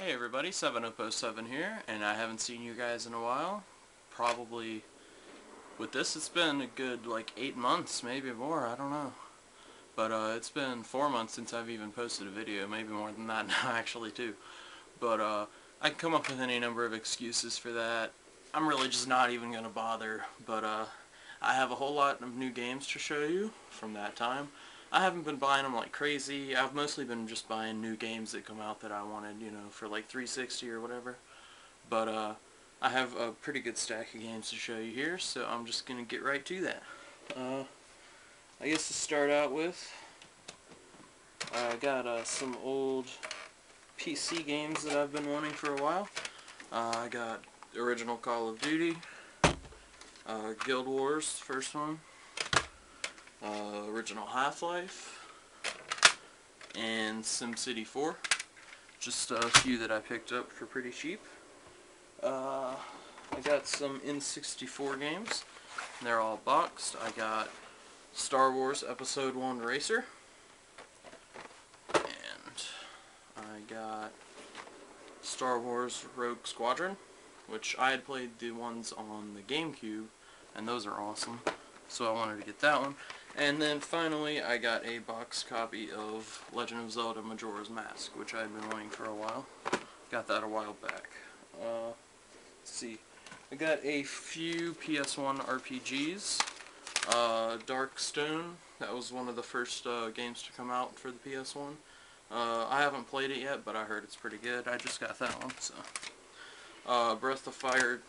Hey everybody, 707 here, and I haven't seen you guys in a while. Probably, with this, it's been a good, 8 months, maybe more, I don't know. But, it's been 4 months since I've even posted a video, maybe more than that now, actually, too. But, I can come up with any number of excuses for that. I'm really just not even gonna bother, but, I have a whole lot of new games to show you from that time. I haven't been buying them like crazy. I've mostly been just buying new games that come out that I wanted, for like 360 or whatever. But I have a pretty good stack of games to show you here, so I'm just gonna get right to that. I guess to start out with, I got some old PC games that I've been wanting for a while. I got original Call of Duty, Guild Wars, first one. Original Half-Life, and SimCity 4. Just a few that I picked up for pretty cheap. I got some N64 games. They're all boxed. I got Star Wars Episode 1 Racer. And I got Star Wars Rogue Squadron, which I had played the ones on the GameCube, and those are awesome. So I wanted to get that one. And then finally I got a box copy of Legend of Zelda Majora's Mask, which I had been wanting for a while. Got that a while back. Let's see. I got a few PS1 RPGs. Darkstone, that was one of the first games to come out for the PS1. I haven't played it yet, but I heard it's pretty good. I just got that one, so. Breath of Fire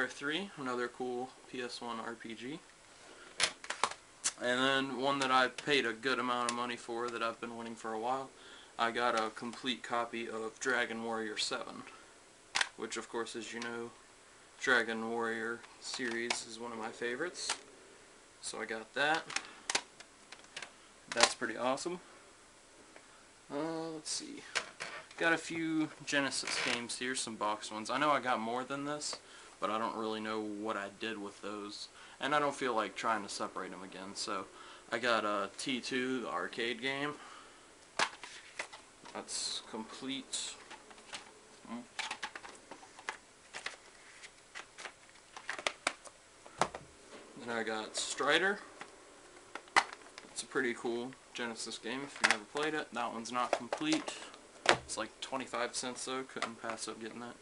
3, another cool PS1 RPG. And then one that I paid a good amount of money for that I've been wanting for a while, I got a complete copy of Dragon Warrior 7, which of course, as you know, Dragon Warrior series is one of my favorites. So I got that. That's pretty awesome. Let's see. Got a few Genesis games here, some boxed ones. I know I got more than this, but I don't really know what I did with those. And I don't feel like trying to separate them again, so I got T2, the arcade game. That's complete. Then I got Strider. It's a pretty cool Genesis game if you've never played it. That one's not complete. It's like 25 cents though, couldn't pass up getting that.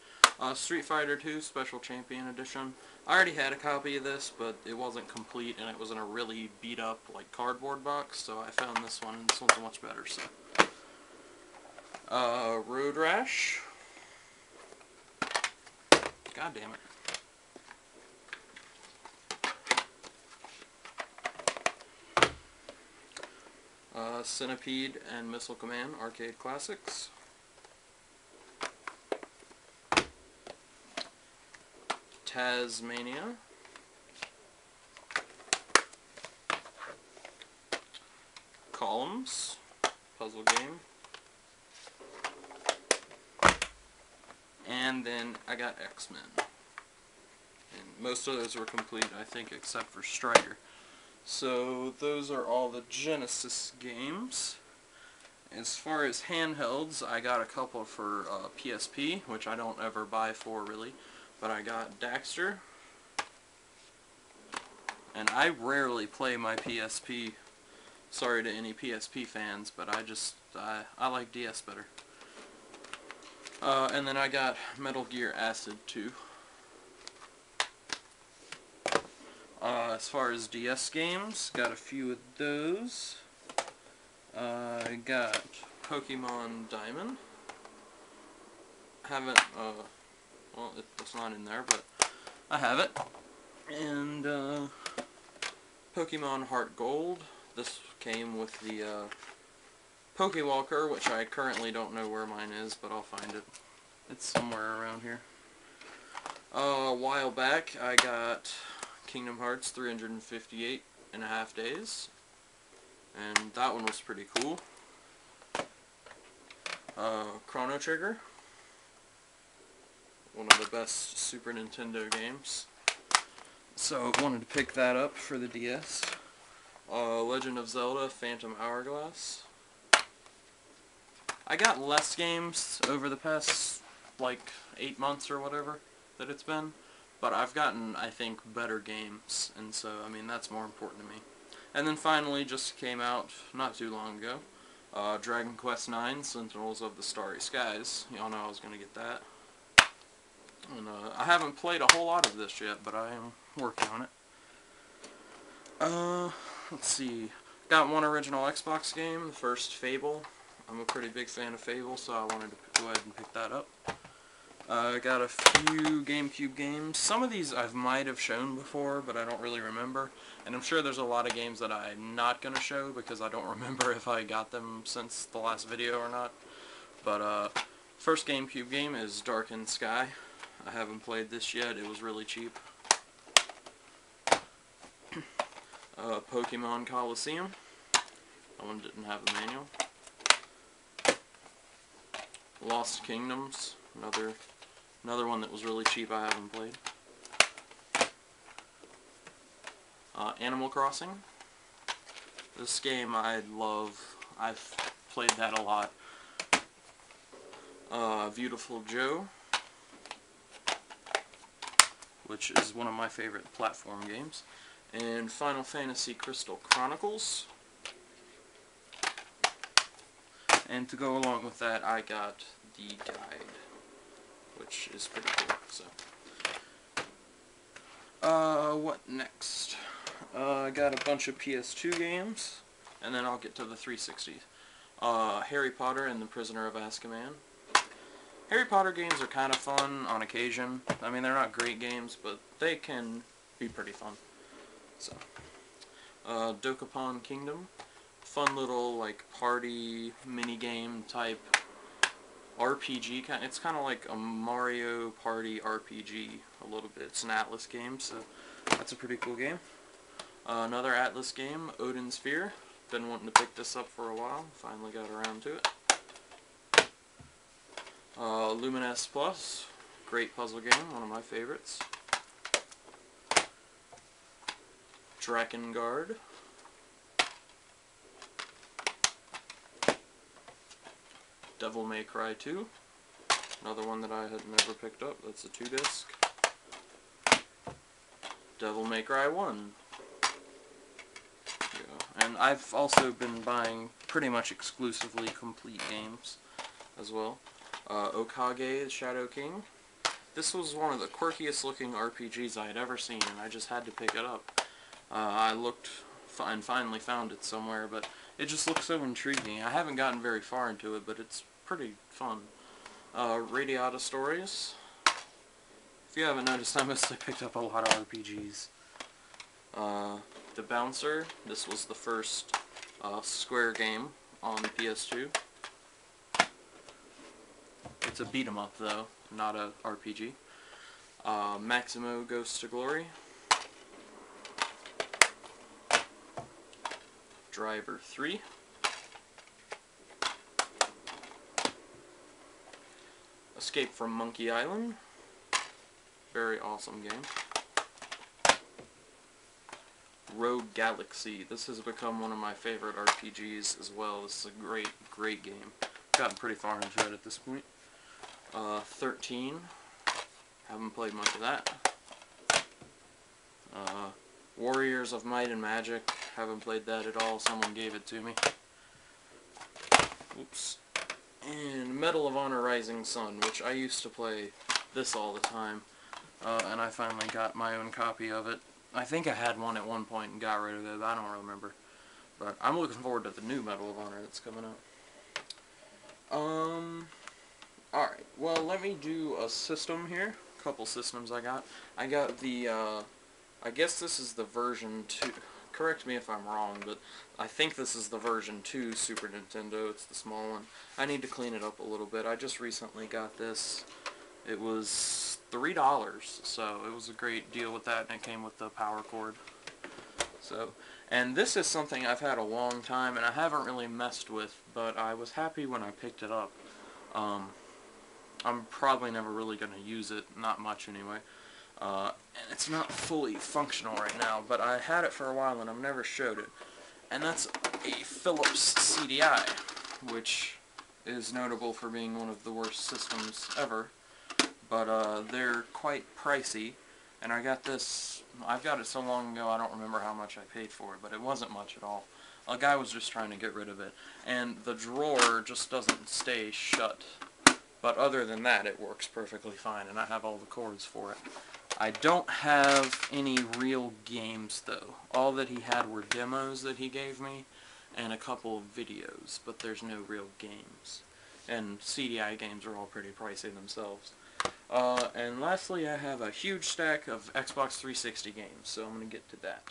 Street Fighter 2 Special Champion Edition. I already had a copy of this, but it wasn't complete, and it was in a really beat-up, cardboard box, so I found this one, and this one's much better, so. Road Rash. God damn it. Centipede and Missile Command Arcade Classics. Tasmania. Columns, puzzle game. And then I got X-Men. And most of those were complete, I think, except for Strider. So those are all the Genesis games. As far as handhelds, I got a couple for PSP, which I don't ever buy for, really. But I got Daxter, and I rarely play my PSP. Sorry to any PSP fans, but I like DS better. And then I got Metal Gear Acid 2. As far as DS games, got a few of those. I got Pokemon Diamond. Haven't, well, it's not in there, but I have it. And, Pokemon Heart Gold. This came with the, Pokewalker, which I currently don't know where mine is, but I'll find it. It's somewhere around here. A while back, I got Kingdom Hearts 358 and a half days. And that one was pretty cool. Chrono Trigger. One of the best Super Nintendo games. So I wanted to pick that up for the DS. Legend of Zelda Phantom Hourglass. I got less games over the past, like, 8 months or whatever that it's been, but I've gotten, I think, better games, and so, I mean, that's more important to me. And then finally, just came out not too long ago, Dragon Quest IX, Sentinels of the Starry Skies. Y'all know I was going to get that. And I haven't played a whole lot of this yet, but I am working on it. Let's see. Got one original Xbox game, the first Fable. I'm a pretty big fan of Fable, so I wanted to go ahead and pick that up. Got a few GameCube games. Some of these I might have shown before, but I don't really remember. And I'm sure there's a lot of games that I'm not going to show because I don't remember if I got them since the last video or not. But first GameCube game is Darkened Sky. I haven't played this yet. It was really cheap. Pokemon Coliseum. That one didn't have a manual. Lost Kingdoms. Another one that was really cheap I haven't played. Animal Crossing. This game I love. I've played that a lot. Beautiful Joe, which is one of my favorite platform games. And Final Fantasy Crystal Chronicles. And to go along with that, I got the guide, which is pretty cool. So, what next? I got a bunch of PS2 games, and then I'll get to the 360. Harry Potter and the Prisoner of Azkaban. Harry Potter games are kind of fun on occasion. I mean, they're not great games, but they can be pretty fun. So, Dokapon Kingdom. Fun little, like, party mini-game type RPG. It's kind of like a Mario Party RPG a little bit. It's an Atlas game, so that's a pretty cool game. Another Atlas game, Odin Sphere. Been wanting to pick this up for a while. Finally got around to it. Lumines Plus. Great puzzle game, one of my favorites. Drakengard. Devil May Cry 2. Another one that I had never picked up. That's a 2-disc. Devil May Cry 1. Yeah. And I've also been buying pretty much exclusively complete games as well. Okage, the Shadow King. This was one of the quirkiest looking RPGs I had ever seen, and I just had to pick it up. I looked and finally found it somewhere, but it just looks so intriguing. I haven't gotten very far into it, but it's pretty fun. Radiata Stories. If you haven't noticed, I mostly picked up a lot of RPGs. The Bouncer. This was the first Square game on the PS2. It's a beat-em-up, though, not a RPG. Maximo Ghost to Glory. Driver 3. Escape from Monkey Island. Very awesome game. Rogue Galaxy. This has become one of my favorite RPGs as well. This is a great, great game. Gotten pretty far into it at this point. 13. Haven't played much of that. Warriors of Might and Magic. Haven't played that at all. Someone gave it to me. Oops. And Medal of Honor Rising Sun, which I used to play this all the time. And I finally got my own copy of it. I think I had one at one point and got rid of it, but I don't remember. But I'm looking forward to the new Medal of Honor that's coming out. Alright, well, let me do a system here. A couple systems I got. I got the, I guess this is the version 2. Correct me if I'm wrong, but I think this is the version 2 Super Nintendo. It's the small one. I need to clean it up a little bit. I just recently got this. It was $3, so it was a great deal with that, and it came with the power cord. So, and this is something I've had a long time, and I haven't really messed with, but I was happy when I picked it up. I'm probably never really going to use it, not much anyway. And it's not fully functional right now, but I had it for a while and I've never showed it. And that's a Philips CDI, which is notable for being one of the worst systems ever, but they're quite pricey, and I've got it so long ago I don't remember how much I paid for it, but it wasn't much at all. A guy was just trying to get rid of it, and the drawer just doesn't stay shut. But other than that, it works perfectly fine, and I have all the cords for it. I don't have any real games, though. All that he had were demos that he gave me, and a couple of videos, but there's no real games. And CDI games are all pretty pricey themselves. And lastly, I have a huge stack of Xbox 360 games, so I'm going to get to that.